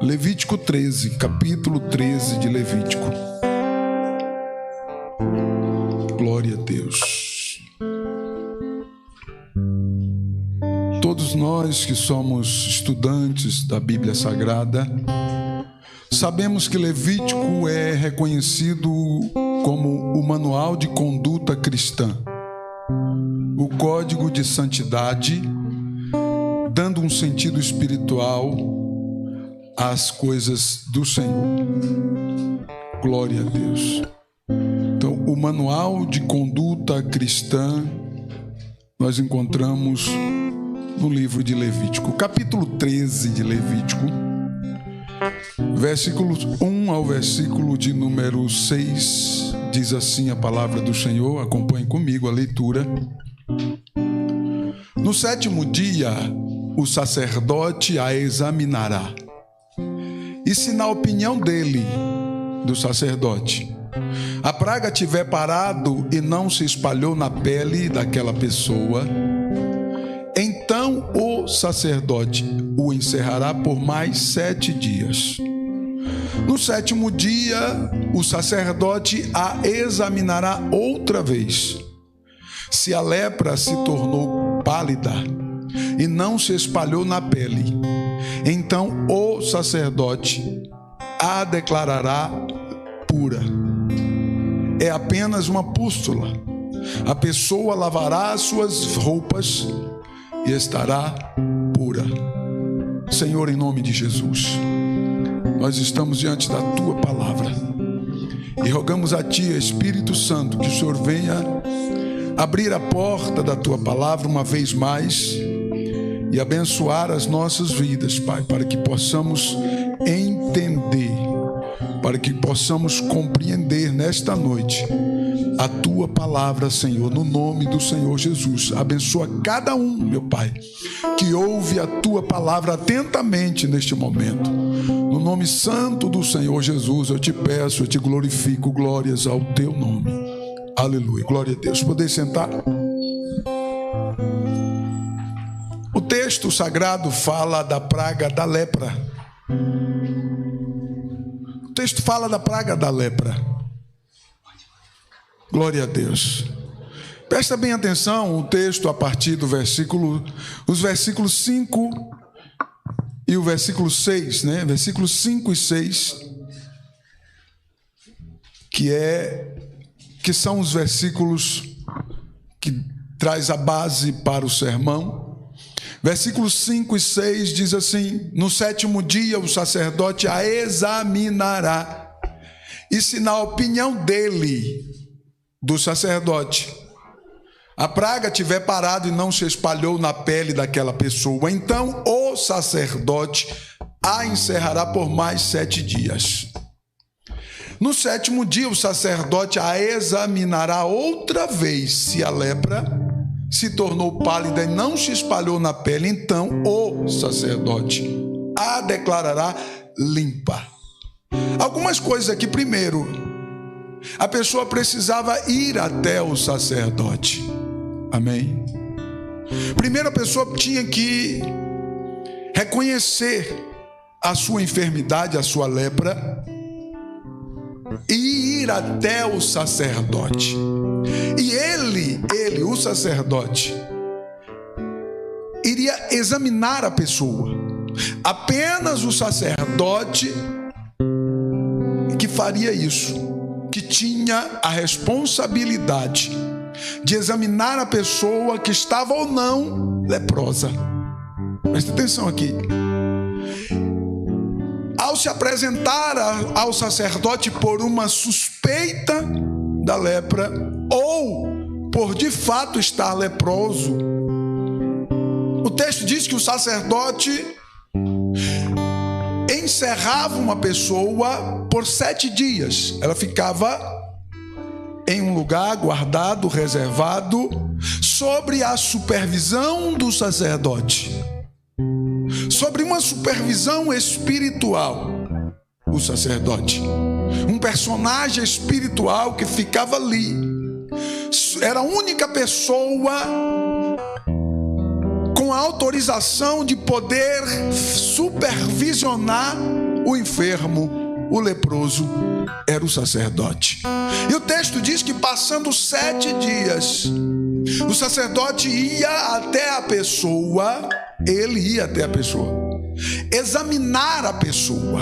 Levítico 13, capítulo 13 de Levítico. Glória a Deus. Todos nós que somos estudantes da Bíblia Sagrada, sabemos que Levítico é reconhecido como o manual de conduta cristã, o código de santidade, dando um sentido espiritual às coisas do Senhor. Glória a Deus. Então, o manual de conduta cristã nós encontramos no livro de Levítico, capítulo 13 de Levítico, versículos 1 ao versículo de número 6, diz assim a palavra do Senhor. Acompanhe comigo a leitura. No sétimo dia, o sacerdote a examinará, e se na opinião dele, do sacerdote, a praga tiver parado e não se espalhou na pele daquela pessoa, então o sacerdote o encerrará por mais 7 dias. No sétimo dia, o sacerdote a examinará outra vez. Se a lepra se tornou pálida e não se espalhou na pele, então o sacerdote a declarará pura. É apenas uma pústula. A pessoa lavará suas roupas e estará pura. Senhor, em nome de Jesus, nós estamos diante da Tua palavra e rogamos a Ti, Espírito Santo, que o Senhor venha abrir a porta da Tua palavra uma vez mais e abençoar as nossas vidas, Pai, para que possamos entender, para que possamos compreender nesta noite a Tua palavra, Senhor, no nome do Senhor Jesus. Abençoa cada um, meu Pai, que ouve a Tua palavra atentamente neste momento. No nome santo do Senhor Jesus, eu te peço, eu te glorifico, glórias ao Teu nome. Aleluia, glória a Deus. Poder sentar? O texto sagrado fala da praga da lepra. O texto fala da praga da lepra. Glória a Deus. Presta bem atenção, o texto a partir do versículo, os versículos 5 e o versículo 6, né? Versículos 5 e 6, que são os versículos que traz a base para o sermão. Versículos 5 e 6 diz assim: no sétimo dia o sacerdote a examinará, e se na opinião dele, do sacerdote, a praga tiver parado e não se espalhou na pele daquela pessoa, então o sacerdote a encerrará por mais 7 dias. No sétimo dia o sacerdote a examinará outra vez. Se a lepra se tornou pálida e não se espalhou na pele, então o sacerdote a declarará limpa. Algumas coisas aqui. Primeiro, a pessoa precisava ir até o sacerdote. Amém? Primeiro, a pessoa tinha que reconhecer a sua enfermidade, a sua lepra, e ir até o sacerdote. E ele, o sacerdote, iria examinar a pessoa. Apenas o sacerdote que faria isso, que tinha a responsabilidade de examinar a pessoa que estava ou não leprosa. Presta atenção aqui. Ao se apresentar ao sacerdote por uma suspeita da lepra, ou por de fato estar leproso, o texto diz que o sacerdote encerrava uma pessoa por 7 dias. Ela ficava em um lugar guardado, reservado, sobre a supervisão do sacerdote, sobre uma supervisão espiritual. O sacerdote, um personagem espiritual que ficava ali, era a única pessoa com a autorização de poder supervisionar o enfermo, o leproso, era o sacerdote. E o texto diz que passando 7 dias, o sacerdote ia até a pessoa, examinar a pessoa.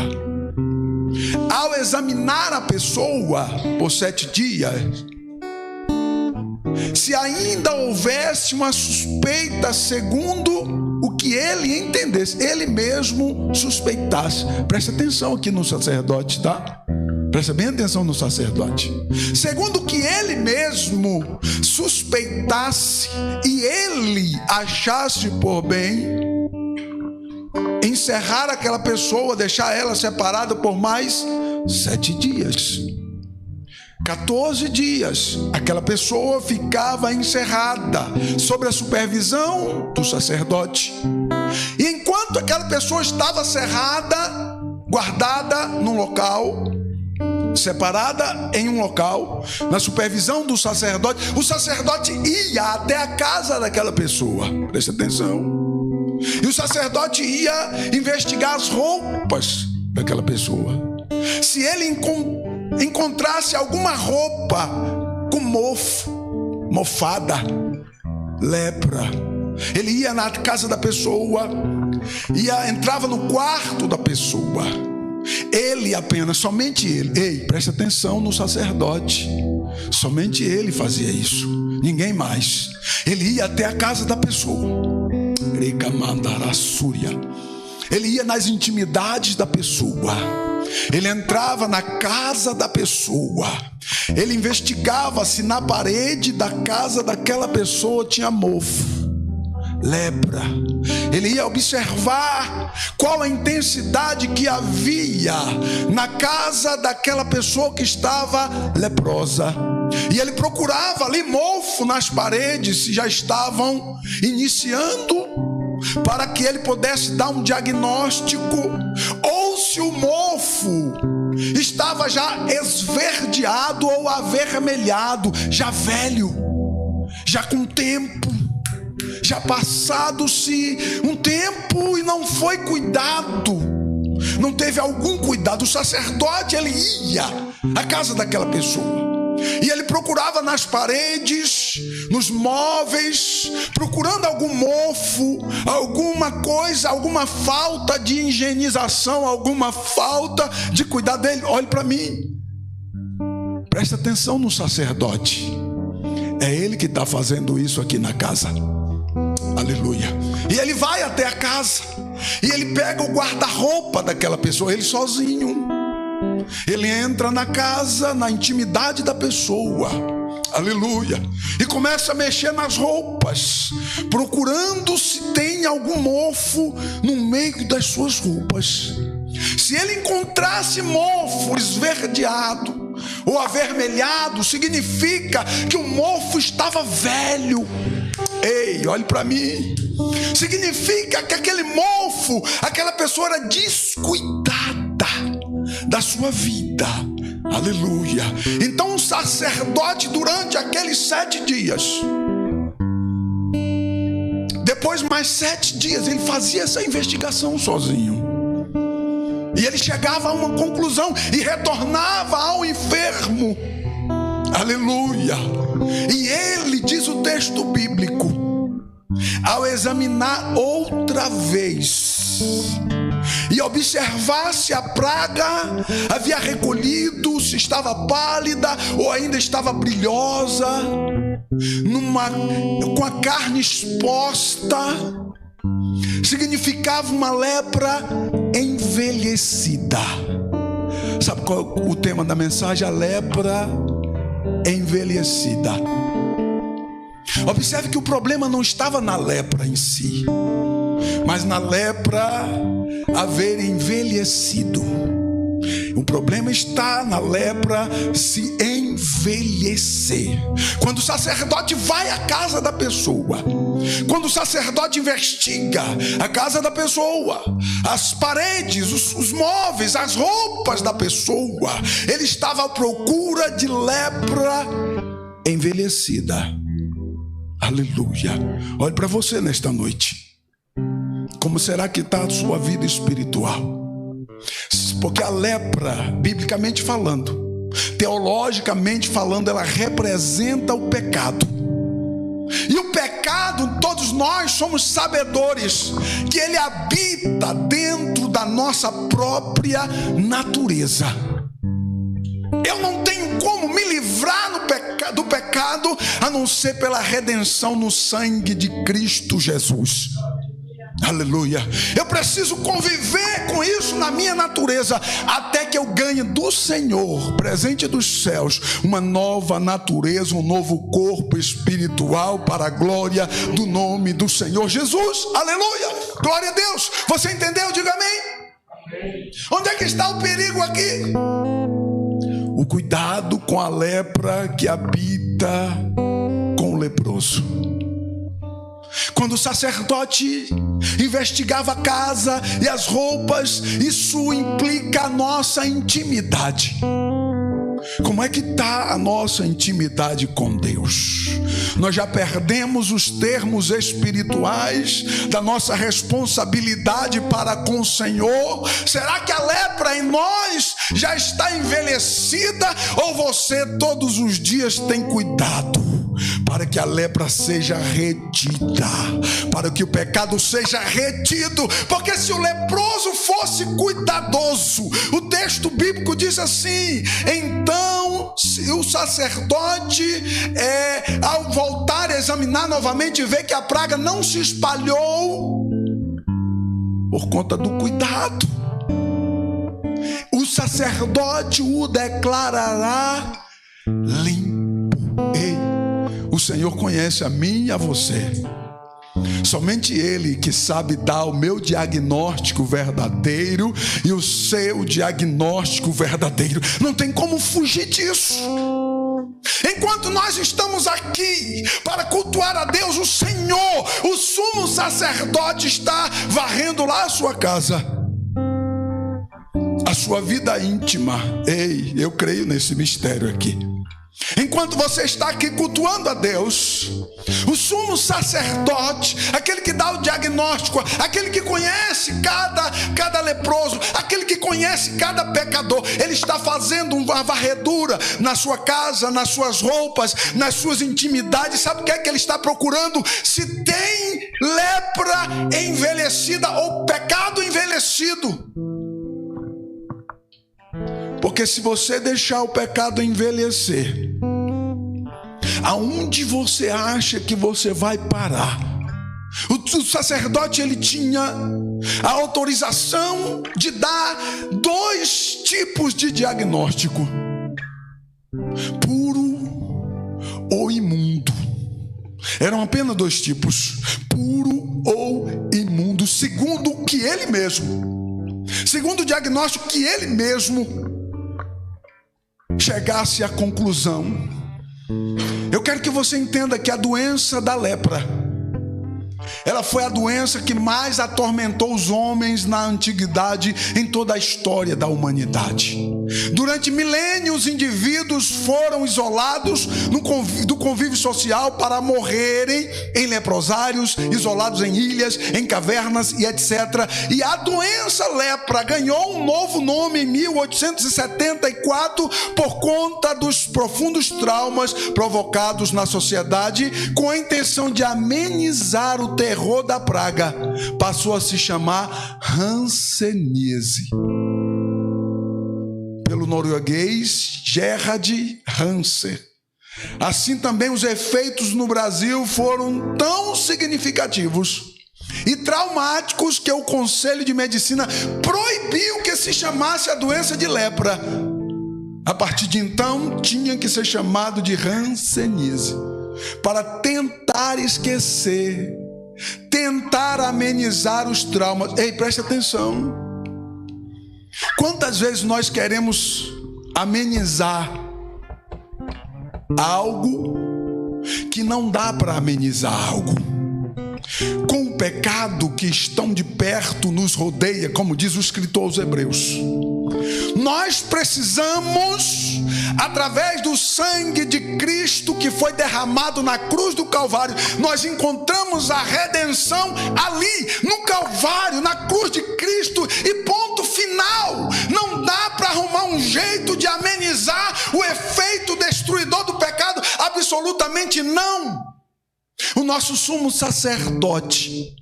Ao examinar a pessoa por 7 dias, se ainda houvesse uma suspeita segundo o que ele entendesse, ele mesmo suspeitasse. Presta atenção aqui no sacerdote, tá? Presta bem atenção no sacerdote. Segundo o que ele mesmo suspeitasse e ele achasse por bem, encerrar aquela pessoa, deixar ela separada por mais 7 dias. 14 dias, aquela pessoa ficava encerrada sob a supervisão do sacerdote. E enquanto aquela pessoa estava cerrada, guardada num local, separada em um local, na supervisão do sacerdote, o sacerdote ia até a casa daquela pessoa. Presta atenção. E o sacerdote ia investigar as roupas daquela pessoa. Se ele encontrasse alguma roupa com mofo, mofada, lepra, ele ia na casa da pessoa, entrava no quarto da pessoa. Ele apenas, somente ele. Ei, presta atenção no sacerdote. Somente ele fazia isso, ninguém mais. Ele ia até a casa da pessoa. Ele ia nas intimidades da pessoa. Ele entrava na casa da pessoa. Ele investigava se na parede da casa daquela pessoa tinha mofo, lepra. Ele ia observar qual a intensidade que havia na casa daquela pessoa que estava leprosa. E ele procurava ali mofo nas paredes, se já estavam iniciando, para que ele pudesse dar um diagnóstico, ou se o mofo estava já esverdeado ou avermelhado, já velho, já com tempo, já passado-se um tempo e não foi cuidado, não teve algum cuidado. O sacerdote, ele ia à casa daquela pessoa e ele procurava nas paredes, nos móveis, procurando algum mofo, alguma coisa, alguma falta de higienização, alguma falta de cuidado dele. Olhe para mim, presta atenção no sacerdote. É ele que está fazendo isso aqui na casa. Aleluia. E ele vai até a casa e ele pega o guarda-roupa daquela pessoa, ele sozinho. Ele entra na casa, na intimidade da pessoa, aleluia, e começa a mexer nas roupas, procurando se tem algum mofo no meio das suas roupas. Se ele encontrasse mofo esverdeado ou avermelhado, significa que o mofo estava velho. Ei, olhe para mim. Significa que aquele mofo, aquela pessoa era descuidada da sua vida. Aleluia. Então o sacerdote, durante aqueles 7 dias, depois mais 7 dias, ele fazia essa investigação sozinho. E ele chegava a uma conclusão e retornava ao enfermo. Aleluia. E ele, diz o texto bíblico, ao examinar outra vez e observar se a praga havia recolhido, se estava pálida ou ainda estava brilhosa, com a carne exposta, significava uma lepra envelhecida. Sabe qual é o tema da mensagem? A lepra envelhecida. Observe que o problema não estava na lepra em si, mas na lepra haver envelhecido. O problema está na lepra se envelhecer. Quando o sacerdote vai à casa da pessoa, quando o sacerdote investiga a casa da pessoa, as paredes, os móveis, as roupas da pessoa, ele estava à procura de lepra envelhecida. Aleluia. Olhe para você nesta noite. Como será que está a sua vida espiritual? Porque a lepra, biblicamente falando, teologicamente falando, ela representa o pecado. E o pecado, todos nós somos sabedores que ele habita dentro da nossa própria natureza. Eu não tenho como me livrar do pecado a não ser pela redenção no sangue de Cristo Jesus. Aleluia. Eu preciso conviver com isso na minha natureza, até que eu ganhe do Senhor, presente dos céus, uma nova natureza, um novo corpo espiritual para a glória do nome do Senhor Jesus. Aleluia. Glória a Deus. Você entendeu? Diga amém. Onde é que está o perigo aqui? O cuidado com a lepra que habita com o leproso. Quando o sacerdote investigava a casa e as roupas, isso implica a nossa intimidade. Como é que está a nossa intimidade com Deus? Nós já perdemos os termos espirituais da nossa responsabilidade para com o Senhor? Será que a lepra em nós já está envelhecida? Ou você todos os dias tem cuidado para que a lepra seja retida, para que o pecado seja retido? Porque se o leproso fosse cuidadoso, o texto bíblico diz assim: então se o sacerdote ao voltar a examinar novamente, vê que a praga não se espalhou por conta do cuidado, o sacerdote o declarará limpo. O Senhor conhece a mim e a você. Somente Ele que sabe dar o meu diagnóstico verdadeiro e o seu diagnóstico verdadeiro. Não tem como fugir disso. Enquanto nós estamos aqui para cultuar a Deus, o Senhor, o sumo sacerdote, está varrendo lá a sua casa, a sua vida íntima. Ei, eu creio nesse mistério aqui. Enquanto você está aqui cultuando a Deus, o sumo sacerdote, aquele que dá o diagnóstico, aquele que conhece cada leproso, aquele que conhece cada pecador, ele está fazendo uma varredura na sua casa, nas suas roupas, nas suas intimidades. Sabe o que é que ele está procurando? Se tem lepra envelhecida ou pecado envelhecido. Porque se você deixar o pecado envelhecer, aonde você acha que você vai parar? O sacerdote, ele tinha a autorização de dar 2 tipos de diagnóstico: puro ou imundo. Eram apenas 2 tipos: puro ou imundo, segundo o que ele mesmo, segundo o diagnóstico que ele mesmo chegasse à conclusão. Eu quero que você entenda que a doença da lepra, ela foi a doença que mais atormentou os homens na antiguidade, em toda a história da humanidade. Durante milênios, indivíduos foram isolados do convívio social para morrerem em leprosários, isolados em ilhas, em cavernas e etc. E a doença lepra ganhou um novo nome em 1874 por conta dos profundos traumas provocados na sociedade, com a intenção de amenizar o terror da praga. Passou a se chamar hanseníase, pelo norueguês Gerhard Hansen. Assim também os efeitos no Brasil foram tão significativos e traumáticos que o Conselho de Medicina proibiu que se chamasse a doença de lepra. A partir de então tinha que ser chamado de hanseníase, para tentar esquecer, tentar amenizar os traumas. Ei, preste atenção. Quantas vezes nós queremos amenizar algo que não dá para amenizar algo? Com o pecado que tão de perto nos rodeia, como diz o escritor aos Hebreus, nós precisamos através do sangue de Cristo que foi derramado na cruz do Calvário, nós encontramos a redenção ali, no Calvário, na cruz de Cristo, e ponto final. Não dá para arrumar um jeito de amenizar o efeito destruidor do pecado, absolutamente não. O nosso sumo sacerdote,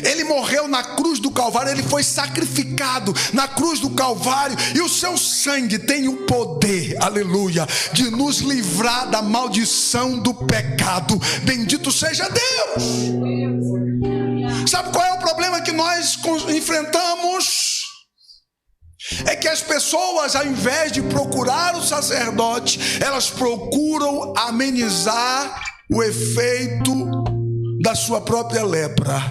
ele morreu na cruz do Calvário, ele foi sacrificado na cruz do Calvário, e o seu sangue tem o poder, aleluia, de nos livrar da maldição do pecado. Bendito seja Deus. Sabe qual é o problema que nós enfrentamos? É que as pessoas, ao invés de procurar o sacerdote, elas procuram amenizar o efeito da sua própria lepra.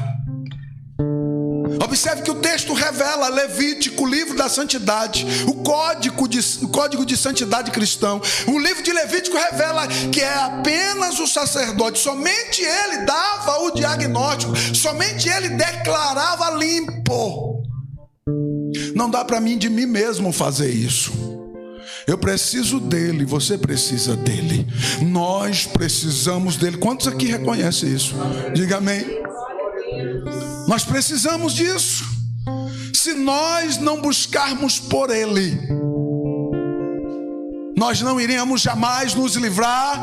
Observe que o texto revela, Levítico, o livro da santidade, o código de santidade cristão. O livro de Levítico revela que é apenas o sacerdote, somente ele dava o diagnóstico, somente ele declarava limpo. Não dá para mim, de mim mesmo, fazer isso. Eu preciso dele, você precisa dele, nós precisamos dele. Quantos aqui reconhecem isso? Diga amém. Nós precisamos disso. Se nós não buscarmos por ele, nós não iremos jamais nos livrar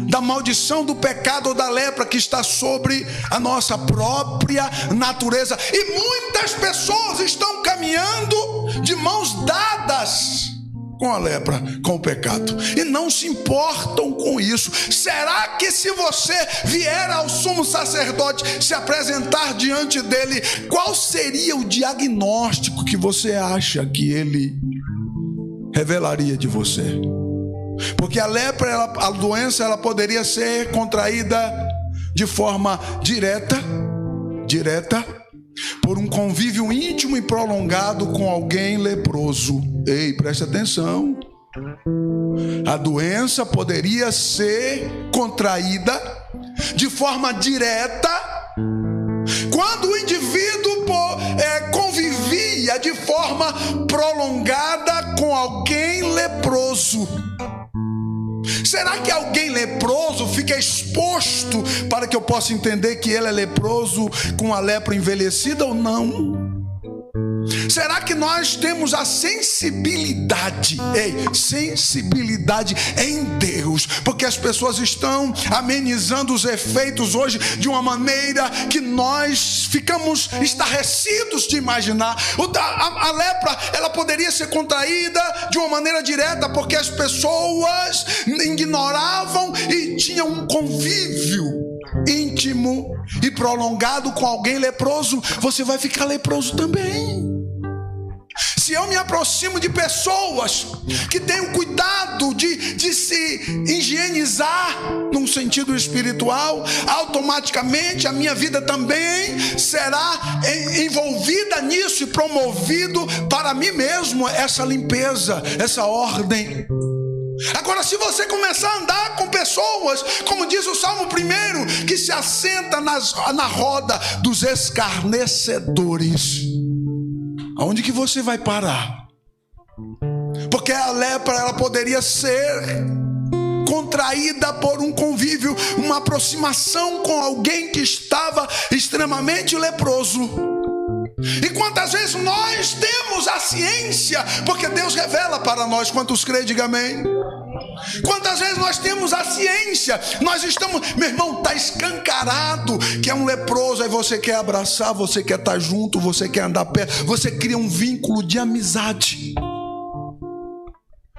da maldição do pecado ou da lepra que está sobre a nossa própria natureza. E muitas pessoas estão caminhando de mãos dadas com a lepra, com o pecado, e não se importam com isso. Será que se você vier ao sumo sacerdote, se apresentar diante dele, qual seria o diagnóstico que você acha que ele revelaria de você? Porque a lepra, a doença, ela poderia ser contraída de forma direta, por um convívio íntimo e prolongado com alguém leproso. Ei, presta atenção. A doença poderia ser contraída de forma direta quando o indivíduo convivia de forma prolongada com alguém leproso. Será que alguém leproso fica exposto para que eu possa entender que ele é leproso com a lepra envelhecida ou não? Será que nós temos a sensibilidade, sensibilidade em Deus? Porque as pessoas estão amenizando os efeitos hoje de uma maneira que nós ficamos estarrecidos de imaginar. A lepra, ela poderia ser contraída de uma maneira direta, porque as pessoas ignoravam e tinham um convívio íntimo e prolongado com alguém leproso. Você vai ficar leproso também. Se eu me aproximo de pessoas que têm o cuidado de se higienizar num sentido espiritual, automaticamente a minha vida também será envolvida nisso e promovido para mim mesmo essa limpeza, essa ordem. Agora, se você começar a andar com pessoas, como diz o Salmo 1, que se assenta na roda dos escarnecedores, aonde que você vai parar? Porque a lepra, ela poderia ser contraída por um convívio, uma aproximação com alguém que estava extremamente leproso. E quantas vezes nós temos a ciência, porque Deus revela para nós. Quantos creem, diga amém. Quantas vezes nós temos a ciência, nós estamos, meu irmão, está escancarado que é um leproso, aí você quer abraçar, você quer estar junto, você quer andar perto, você cria um vínculo de amizade.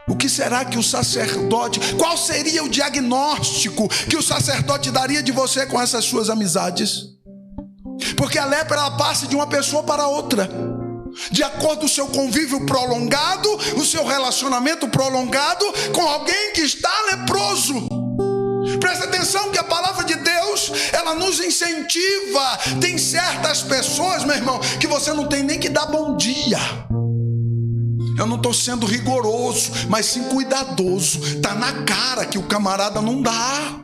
O que será que o sacerdote, qual seria o diagnóstico que o sacerdote daria de você com essas suas amizades? Porque a lepra, ela passa de uma pessoa para outra, de acordo com o seu convívio prolongado, o seu relacionamento prolongado com alguém que está leproso. Presta atenção que a palavra de Deus, ela nos incentiva. Tem certas pessoas, meu irmão, que você não tem nem que dar bom dia. Eu não estou sendo rigoroso, mas sim cuidadoso. Está na cara que o camarada não dá.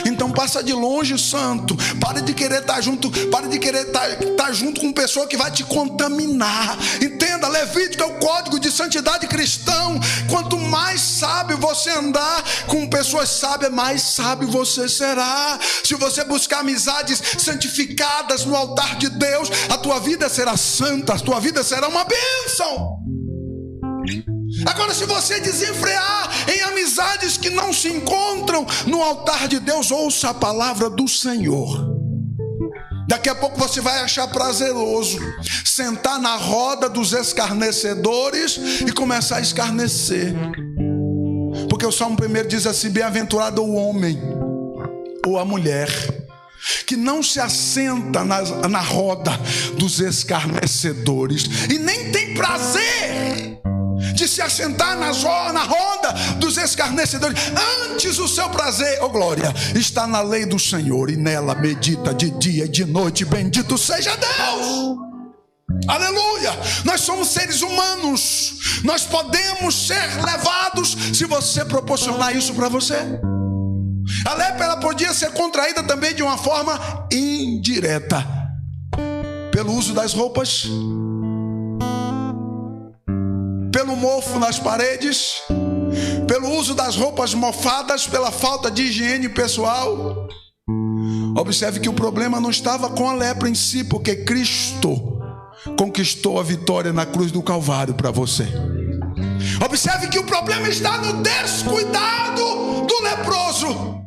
Então passa de longe, santo. Pare de querer estar junto. Pare de querer estar junto com pessoa que vai te contaminar. Entenda, Levítico é o código de santidade cristão. Quanto mais sábio você andar com pessoas sábias, mais sábio você será. Se você buscar amizades santificadas no altar de Deus, a tua vida será santa, a tua vida será uma bênção. Agora, se você desenfrear em amizades que não se encontram no altar de Deus, ouça a palavra do Senhor. Daqui a pouco você vai achar prazeroso sentar na roda dos escarnecedores e começar a escarnecer. Porque o Salmo 1 diz assim: bem-aventurado o homem ou a mulher que não se assenta na roda dos escarnecedores e nem tem prazer de se assentar na roda dos escarnecedores. Antes o seu prazer, oh glória, está na lei do Senhor, e nela medita de dia e de noite. Bendito seja Deus. Aleluia. Nós somos seres humanos, nós podemos ser levados se você proporcionar isso para você. A lepra, ela podia ser contraída também de uma forma indireta, pelo uso das roupas, pelo mofo nas paredes, pelo uso das roupas mofadas, pela falta de higiene pessoal. Observe que o problema não estava com a lepra em si, porque Cristo conquistou a vitória na cruz do Calvário para você. Observe que o problema está no descuidado do leproso.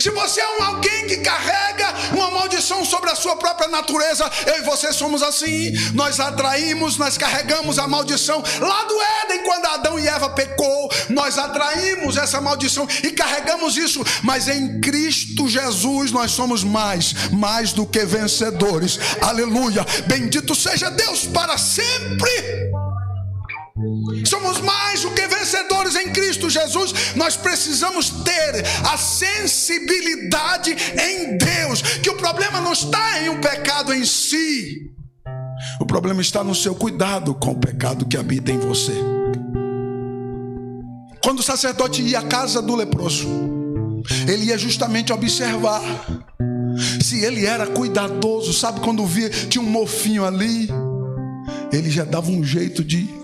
Se você é alguém que carrega uma maldição sobre a sua própria natureza, eu e você somos assim. Nós atraímos, nós carregamos a maldição lá do Éden, quando Adão e Eva pecou. Nós atraímos essa maldição e carregamos isso. Mas em Cristo Jesus nós somos mais do que vencedores. Aleluia, bendito seja Deus para sempre. Somos mais do que vencedores em Cristo Jesus. Nós precisamos ter a sensibilidade em Deus, que o problema não está em um pecado em si, o problema está no seu cuidado com o pecado que habita em você. Quando o sacerdote ia à casa do leproso, ele ia justamente observar se ele era cuidadoso. Sabe, quando via tinha um mofinho ali, ele já dava um jeito de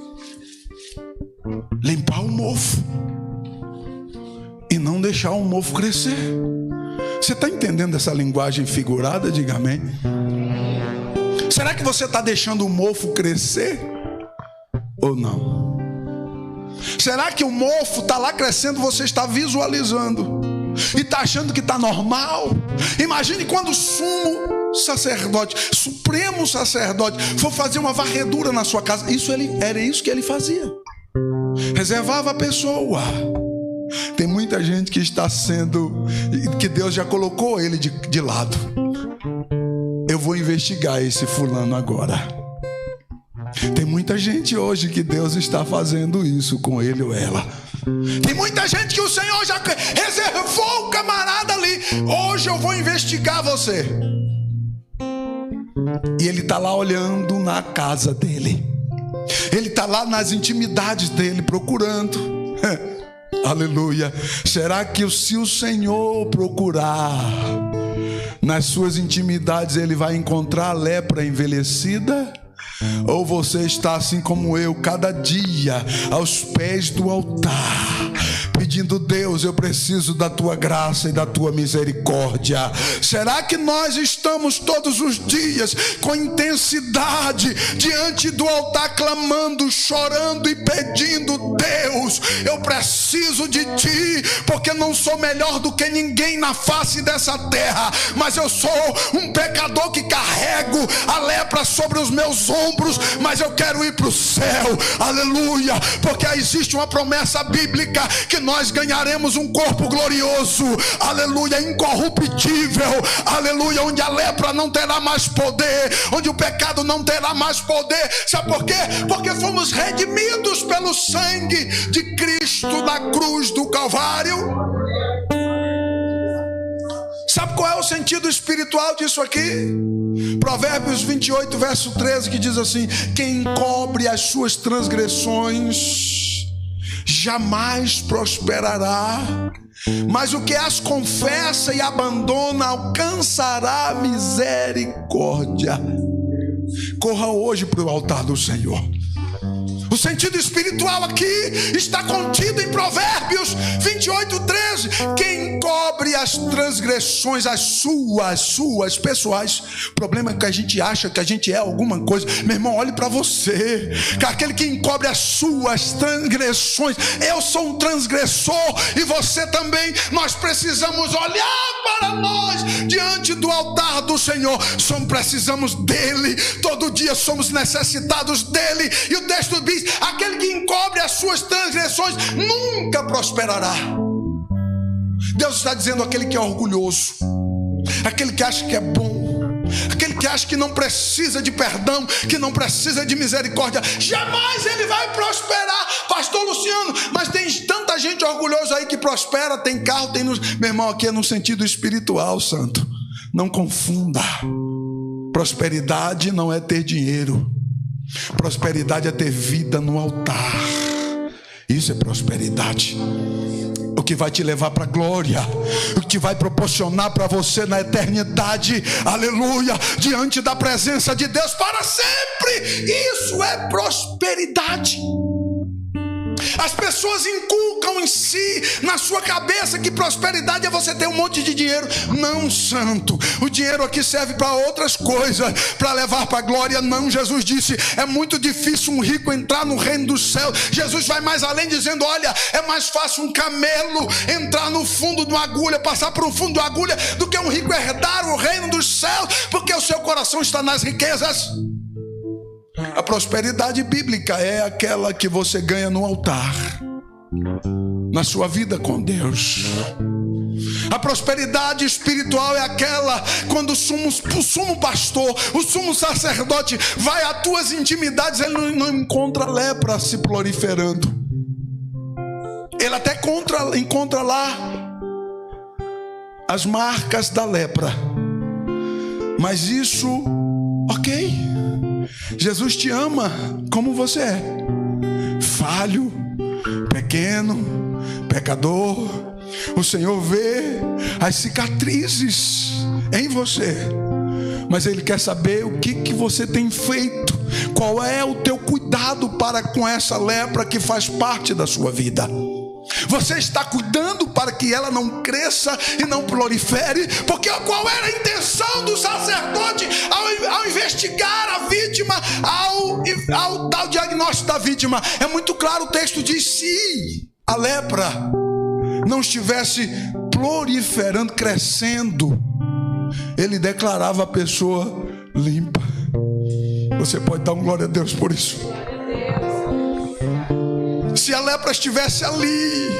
limpar o mofo e não deixar o mofo crescer. Você está entendendo essa linguagem figurada? Diga amém. Será que você está deixando o mofo crescer ou não? Será que o mofo está lá crescendo, você está visualizando e está achando que está normal? Imagine quando o sumo sacerdote, supremo sacerdote, for fazer uma varredura na sua casa. Era isso que ele fazia. Reservava a pessoa. Tem muita gente que está sendo, que Deus já colocou ele de lado. Eu vou investigar esse fulano agora. Tem muita gente hoje que Deus está fazendo isso com ele ou ela. Tem muita gente que o Senhor já reservou o camarada ali. Hoje eu vou investigar você. E ele está lá olhando na casa dele. Ele está lá nas intimidades dele procurando. Aleluia. Será que se o Senhor procurar nas suas intimidades, ele vai encontrar a lepra envelhecida? Ou você está assim como eu, cada dia aos pés do altar, pedindo: Deus, eu preciso da tua graça e da tua misericórdia? Será que nós estamos todos os dias com intensidade diante do altar, clamando, chorando e pedindo: Deus, eu preciso de ti, porque não sou melhor do que ninguém na face dessa terra, mas eu sou um pecador que carrego a lepra sobre os meus ombros, mas eu quero ir para o céu. Aleluia, porque existe uma promessa bíblica que nós ganharemos um corpo glorioso, aleluia, incorruptível, aleluia, onde a lepra não terá mais poder, onde o pecado não terá mais poder. Sabe por quê? Porque fomos redimidos pelo sangue de Cristo na cruz do Calvário. Sabe qual é o sentido espiritual disso aqui? Provérbios 28, verso 13, que diz assim: quem encobre as suas transgressões jamais prosperará, mas o que as confessa e abandona alcançará misericórdia. Corra hoje para o altar do Senhor. O O sentido espiritual aqui está contido em Provérbios 28:13. Quem encobre as transgressões, as suas pessoais. O problema é que a gente acha que a gente é alguma coisa. Meu irmão, olhe para você. Aquele que encobre as suas transgressões. Eu sou um transgressor e você também. Nós precisamos olhar para nós diante do altar do Senhor. Precisamos dele. Todo dia somos necessitados dele. E o texto diz: aquele que encobre as suas transgressões nunca prosperará. Deus está dizendo: aquele que é orgulhoso, aquele que acha que é bom, aquele que acha que não precisa de perdão, que não precisa de misericórdia, jamais ele vai prosperar. Pastor Luciano, mas tem tanta gente orgulhosa aí que prospera, tem carro, tem luz. Meu irmão, aqui é no sentido espiritual, santo. Não confunda. Prosperidade não é ter dinheiro. Prosperidade é ter vida no altar. Isso é prosperidade. O que vai te levar para a glória, o que vai proporcionar para você na eternidade, aleluia, diante da presença de Deus para sempre. Isso é prosperidade. As pessoas inculcam em si, na sua cabeça, que prosperidade é você ter um monte de dinheiro. Não, santo. O dinheiro aqui serve para outras coisas, para levar para a glória. Não, Jesus disse: é muito difícil um rico entrar no reino dos céus. Jesus vai mais além, dizendo: olha, é mais fácil um camelo entrar no fundo de uma agulha, passar por um fundo de uma agulha, do que um rico herdar o reino dos céus, porque o seu coração está nas riquezas. A prosperidade bíblica é aquela que você ganha no altar, na sua vida com Deus. A prosperidade espiritual é aquela quando o sumo pastor, o sumo sacerdote vai às tuas intimidades, ele não encontra lepra se proliferando. Ele até encontra lá as marcas da lepra, mas isso, ok. Jesus te ama como você é, falho, pequeno, pecador. O Senhor vê as cicatrizes em você, mas Ele quer saber o que você tem feito, qual é o teu cuidado para com essa lepra que faz parte da sua vida. Você está cuidando para que ela não cresça e não prolifere? Porque qual era a intenção do sacerdote ao investigar a vítima, ao dar o diagnóstico da vítima? É muito claro, o texto diz: se a lepra não estivesse proliferando, crescendo, ele declarava a pessoa limpa. Você pode dar um glória a Deus por isso? Se a lepra estivesse ali,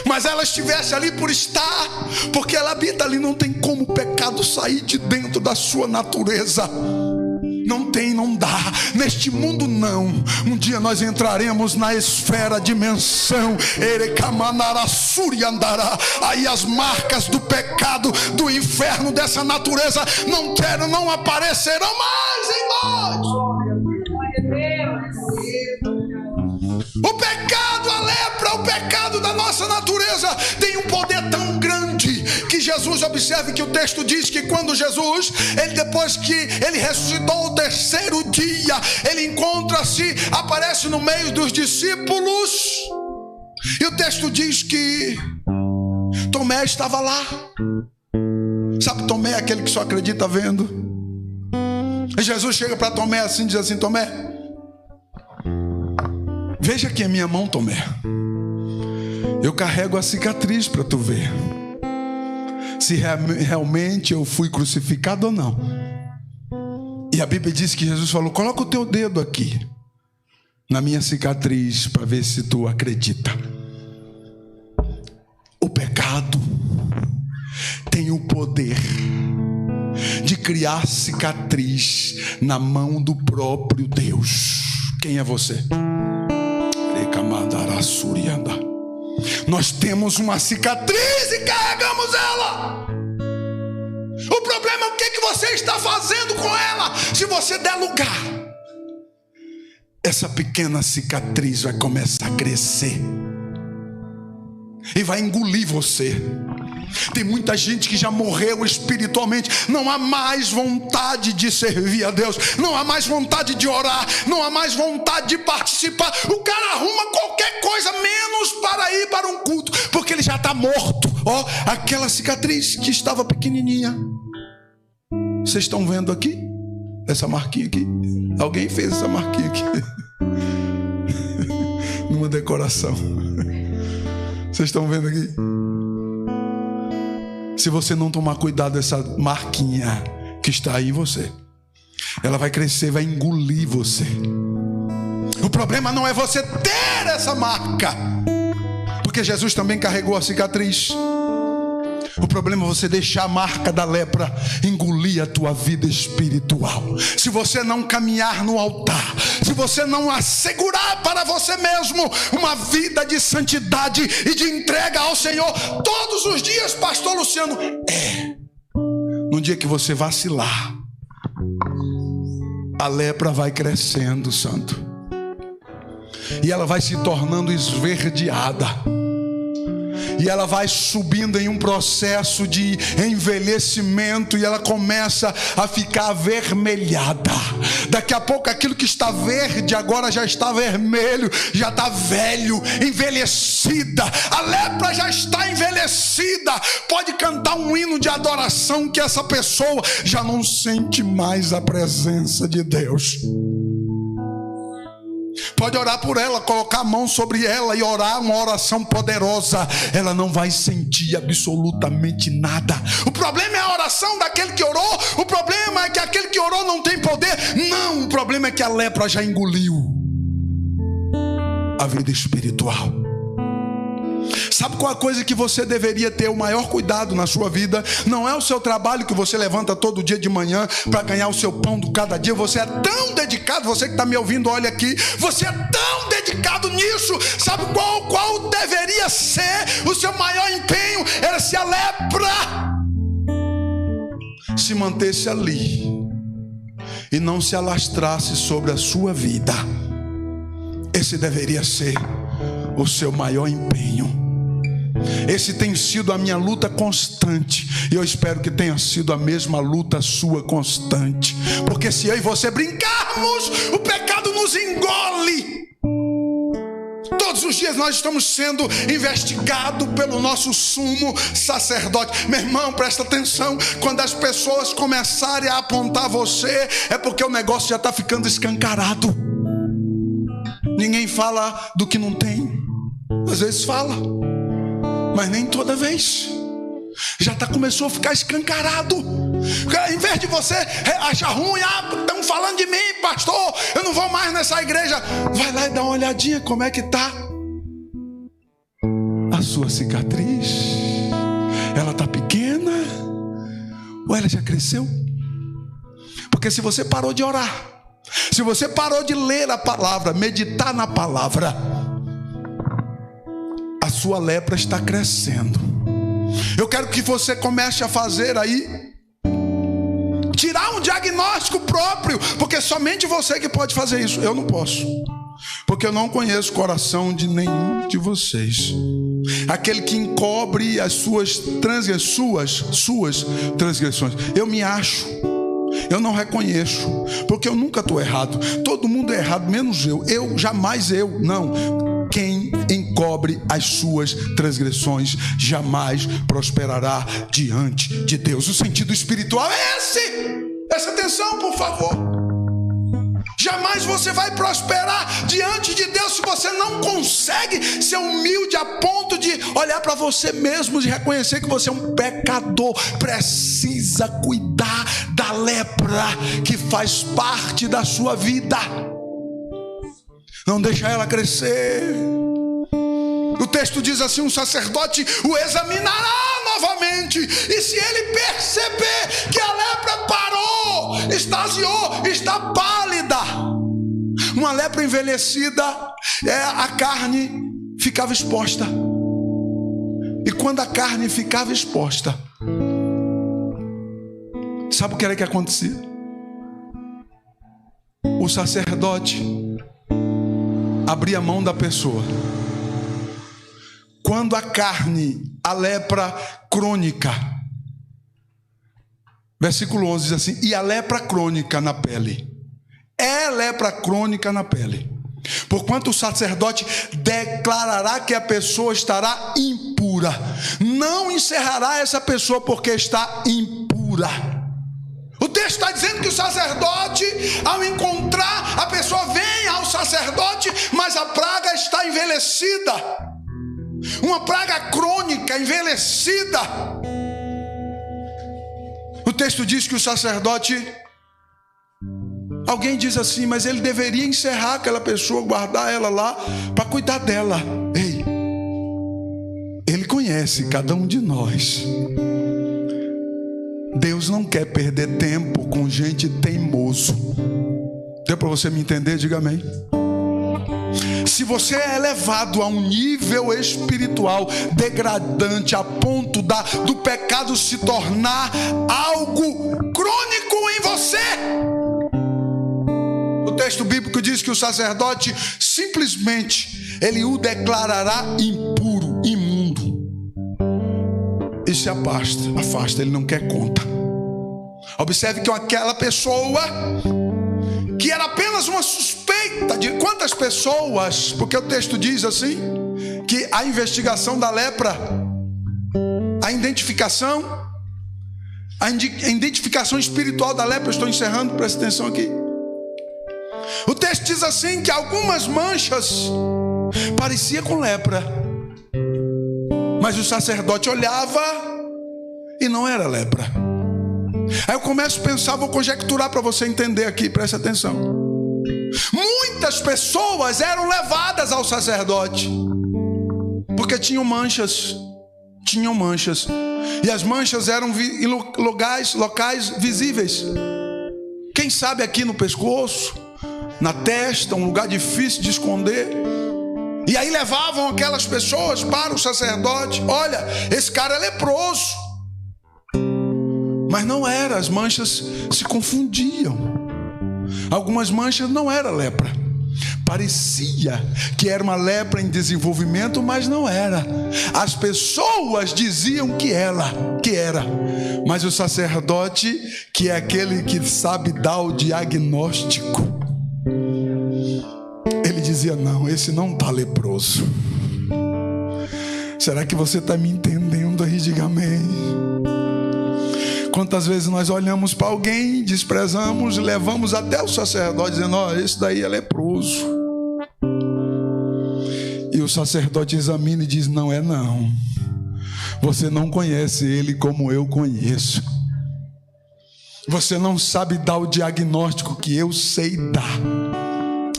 mas ela estivesse ali por estar, porque ela habita ali, não tem como o pecado sair de dentro da sua natureza. Não tem, não dá. Neste mundo não. Um dia nós entraremos na esfera, dimensão. Aí as marcas do pecado, do inferno, dessa natureza não aparecerão mais em nós. O pecado, a lepra, o pecado da nossa natureza tem um poder tão grande que Jesus, observe que o texto diz que quando Jesus, depois que ele ressuscitou o terceiro dia, ele encontra-se, aparece no meio dos discípulos, e o texto diz que Tomé estava lá. Sabe, Tomé é aquele que só acredita vendo. E Jesus chega para Tomé assim, diz assim: Tomé, veja aqui a minha mão, Tomé. Eu carrego a cicatriz para tu ver se realmente eu fui crucificado ou não. E a Bíblia diz que Jesus falou: coloca o teu dedo aqui na minha cicatriz para ver se tu acredita. O pecado tem o poder de criar cicatriz na mão do próprio Deus. Quem é você? Nós temos uma cicatriz e carregamos ela. O problema é o que você está fazendo com ela. Se você der lugar, essa pequena cicatriz vai começar a crescer e vai engolir você. Tem muita gente que já morreu espiritualmente. Não há mais vontade de servir a Deus, não há mais vontade de orar, não há mais vontade de participar. O cara arruma qualquer coisa menos para ir para um culto, porque ele já está morto. Ó, aquela cicatriz que estava pequenininha, vocês estão vendo aqui? Essa marquinha aqui. Alguém fez essa marquinha aqui numa decoração. Vocês estão vendo aqui? Se você não tomar cuidado dessa marquinha que está aí em você, ela vai crescer, vai engolir você. O problema não é você ter essa marca, porque Jesus também carregou a cicatriz. O problema é você deixar a marca da lepra engolir a tua vida espiritual. Se você não caminhar no altar, se você não assegurar para você mesmo uma vida de santidade e de entrega ao Senhor todos os dias, pastor Luciano, no dia que você vacilar, a lepra vai crescendo, santo, e ela vai se tornando esverdeada, e ela vai subindo em um processo de envelhecimento, e ela começa a ficar avermelhada. Daqui a pouco aquilo que está verde agora já está vermelho, já está velho, envelhecida. A lepra já está envelhecida. Pode cantar um hino de adoração que essa pessoa já não sente mais a presença de Deus. Pode orar por ela, colocar a mão sobre ela e orar uma oração poderosa, ela não vai sentir absolutamente nada. O problema é a oração daquele que orou. O problema é que aquele que orou não tem poder. Não, o problema é que a lepra já engoliu a vida espiritual. Sabe qual a coisa que você deveria ter o maior cuidado na sua vida? Não é o seu trabalho que você levanta todo dia de manhã para ganhar o seu pão do cada dia. Você é tão dedicado, você que está me ouvindo, olha aqui, você é tão dedicado nisso. Sabe qual deveria ser o seu maior empenho? Era se a lepra se mantesse ali e não se alastrasse sobre a sua vida. Esse deveria ser o seu maior empenho. Esse tem sido a minha luta constante, e eu espero que tenha sido a mesma luta sua constante, porque se eu e você brincarmos, o pecado nos engole. Todos os dias nós estamos sendo investigados pelo nosso sumo sacerdote. Meu irmão, presta atenção, quando as pessoas começarem a apontar você, é porque o negócio já está ficando escancarado. Ninguém fala do que não tem. Às vezes fala, mas nem toda vez. Já começou a ficar escancarado. Em vez de você achar ruim, estão falando de mim, pastor, eu não vou mais nessa igreja. Vai lá e dá uma olhadinha como é que está a sua cicatriz. Ela está pequena ou ela já cresceu? Porque se você parou de orar, se você parou de ler a palavra, meditar na palavra, a sua lepra está crescendo. Eu quero que você comece a fazer aí, tirar um diagnóstico próprio, porque somente você que pode fazer isso. Eu não posso, porque eu não conheço o coração de nenhum de vocês. Aquele que encobre as suas transgressões. Eu me acho, eu não reconheço, porque eu nunca estou errado. Todo mundo é errado, menos eu. Não. Quem encobre as suas transgressões jamais prosperará diante de Deus. O sentido espiritual é esse. Presta atenção, por favor. Jamais você vai prosperar diante de Deus se você não consegue ser humilde a ponto de olhar para você mesmo e reconhecer que você é um pecador. Precisa cuidar da lepra que faz parte da sua vida. Não deixa ela crescer. O texto diz assim: um sacerdote o examinará novamente, e se ele perceber que a lepra parou, extasiou, está pálida. Uma lepra envelhecida, a carne ficava exposta. E quando a carne ficava exposta, sabe o que era que acontecia? O sacerdote abria a mão da pessoa. Quando a carne a lepra crônica. Versículo 11 diz assim: e a lepra crônica na pele. É lepra crônica na pele. Porquanto o sacerdote declarará que a pessoa estará impura. Não encerrará essa pessoa porque está impura. O texto está dizendo que o sacerdote, ao encontrar, a pessoa vem ao sacerdote, mas a praga está envelhecida. Uma praga crônica, envelhecida. O texto diz que o sacerdote, alguém diz assim, mas ele deveria encerrar aquela pessoa, guardar ela lá, para cuidar dela. Ei, ele conhece cada um de nós. Deus não quer perder tempo com gente teimoso. Deu para você me entender? Diga amém. Se você é elevado a um nível espiritual degradante, a ponto do pecado se tornar algo crônico em você, o texto bíblico diz que o sacerdote simplesmente ele o declarará impuro, imundo, e se afasta, ele não quer conta. Observe que aquela pessoa que era apenas uma suspeita de quantas pessoas, porque o texto diz assim, que a investigação da lepra, a identificação espiritual da lepra, eu estou encerrando, presta atenção aqui. O texto diz assim, que algumas manchas parecia com lepra, mas o sacerdote olhava e não era lepra. Aí eu começo a pensar, vou conjecturar para você entender aqui, presta atenção. Muitas pessoas eram levadas ao sacerdote porque tinham manchas, e as manchas eram em locais visíveis. Quem sabe aqui no pescoço, na testa, um lugar difícil de esconder. E aí levavam aquelas pessoas para o sacerdote. Olha, esse cara é leproso. Mas não era, as manchas se confundiam. Algumas manchas não era lepra. Parecia que era uma lepra em desenvolvimento, mas não era. As pessoas diziam que era. Mas o sacerdote, que é aquele que sabe dar o diagnóstico, ele dizia: não, esse não está leproso. Será que você está me entendendo aí? Diga amém. Quantas vezes nós olhamos para alguém, desprezamos, levamos até o sacerdote dizendo: ó, esse daí é leproso. E o sacerdote examina e diz: não é não. Você não conhece ele como eu conheço. Você não sabe dar o diagnóstico que eu sei dar.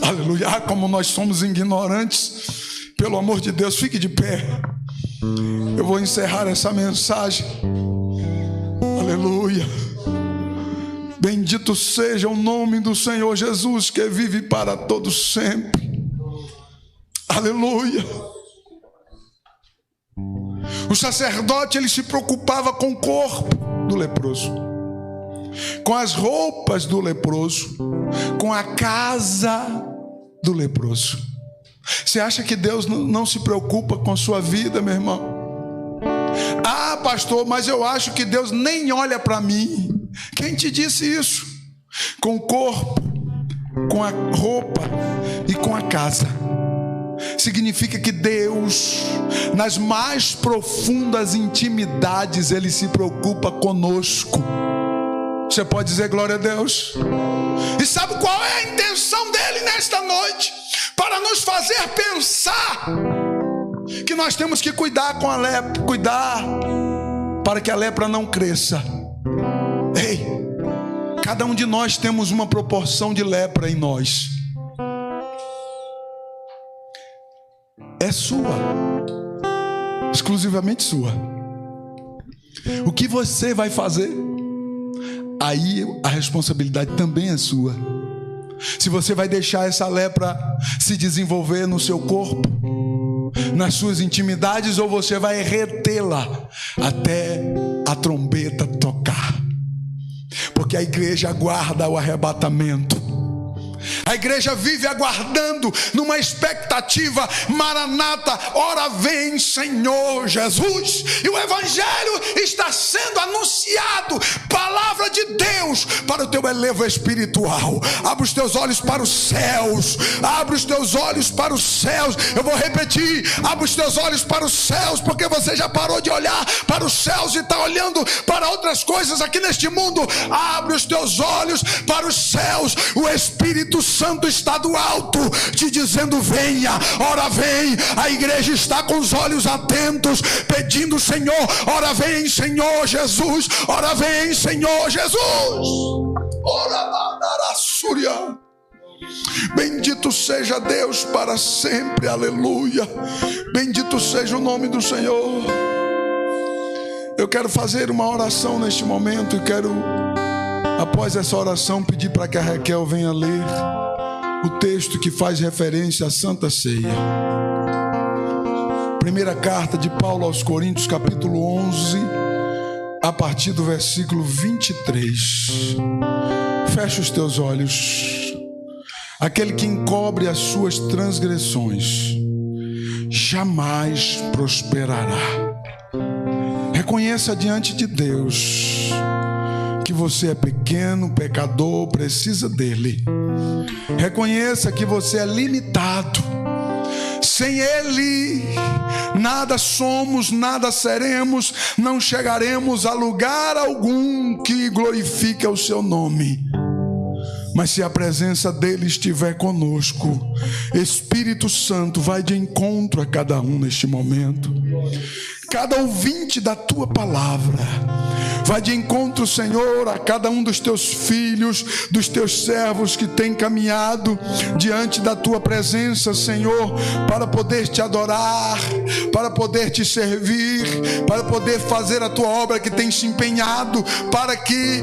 Aleluia. Ah, como nós somos ignorantes. Pelo amor de Deus, fique de pé. Eu vou encerrar essa mensagem. Aleluia. Bendito seja o nome do Senhor Jesus, que vive para todos sempre. Aleluia. O sacerdote, ele se preocupava com o corpo do leproso, com as roupas do leproso, com a casa do leproso. Você acha que Deus não se preocupa com a sua vida, meu irmão? Ah, pastor, mas eu acho que Deus nem olha para mim. Quem te disse isso? Com o corpo, com a roupa e com a casa. Significa que Deus, nas mais profundas intimidades, Ele se preocupa conosco. Você pode dizer glória a Deus? E sabe qual é a intenção dele nesta noite? Para nos fazer pensar que nós temos que cuidar com a lepra, cuidar para que a lepra não cresça. Ei, cada um de nós temos uma proporção de lepra em nós. É sua, exclusivamente sua. O que você vai fazer, aí a responsabilidade também é sua. Se você vai deixar essa lepra se desenvolver no seu corpo, nas suas intimidades, ou você vai retê-la até a trombeta tocar. Porque a igreja aguarda o arrebatamento. A igreja vive aguardando numa expectativa. Maranata, ora vem Senhor Jesus. E o evangelho está sendo anunciado, palavra de Deus para o teu elevo espiritual. Abre os teus olhos para os céus, abre os teus olhos para os céus. Eu vou repetir: abre os teus olhos para os céus, porque você já parou de olhar para os céus e está olhando para outras coisas aqui neste mundo. Abre os teus olhos para os céus. O Espírito Santo está do alto te dizendo: venha, ora vem. A igreja está com os olhos atentos, pedindo: Senhor, ora vem Senhor Jesus, ora vem Senhor Jesus. Ora manarassúria. Bendito seja Deus para sempre, aleluia. Bendito seja o nome do Senhor. Eu quero fazer uma oração neste momento e quero, após essa oração, pedir para que a Raquel venha ler o texto que faz referência à Santa Ceia. Primeira carta de Paulo aos Coríntios, capítulo 11, a partir do versículo 23. Fecha os teus olhos. Aquele que encobre as suas transgressões jamais prosperará. Reconheça diante de Deus que você é pequeno, pecador, precisa dele. Reconheça que você é limitado. Sem ele, nada somos, nada seremos, não chegaremos a lugar algum que glorifique o seu nome. Mas se a presença dele estiver conosco, Espírito Santo vai de encontro a cada um neste momento. Cada ouvinte da tua palavra vai de encontro, Senhor, a cada um dos teus filhos, dos teus servos que têm caminhado diante da tua presença, Senhor, para poder te adorar, para poder te servir, para poder fazer a tua obra que tem se empenhado, para que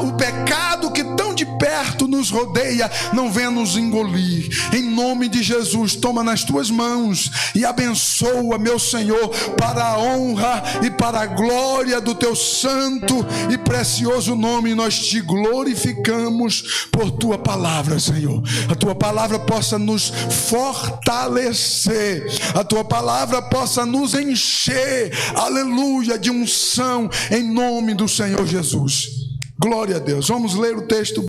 o pecado que tão de perto nos rodeia não venha nos engolir. Em nome de Jesus, toma nas tuas mãos e abençoa, meu Senhor, para a honra e para a glória do teu santo e precioso nome. Nós te glorificamos por tua palavra, Senhor. A tua palavra possa nos fortalecer, a tua palavra possa nos encher, aleluia, de unção, em nome do Senhor Jesus. Glória a Deus. Vamos ler o texto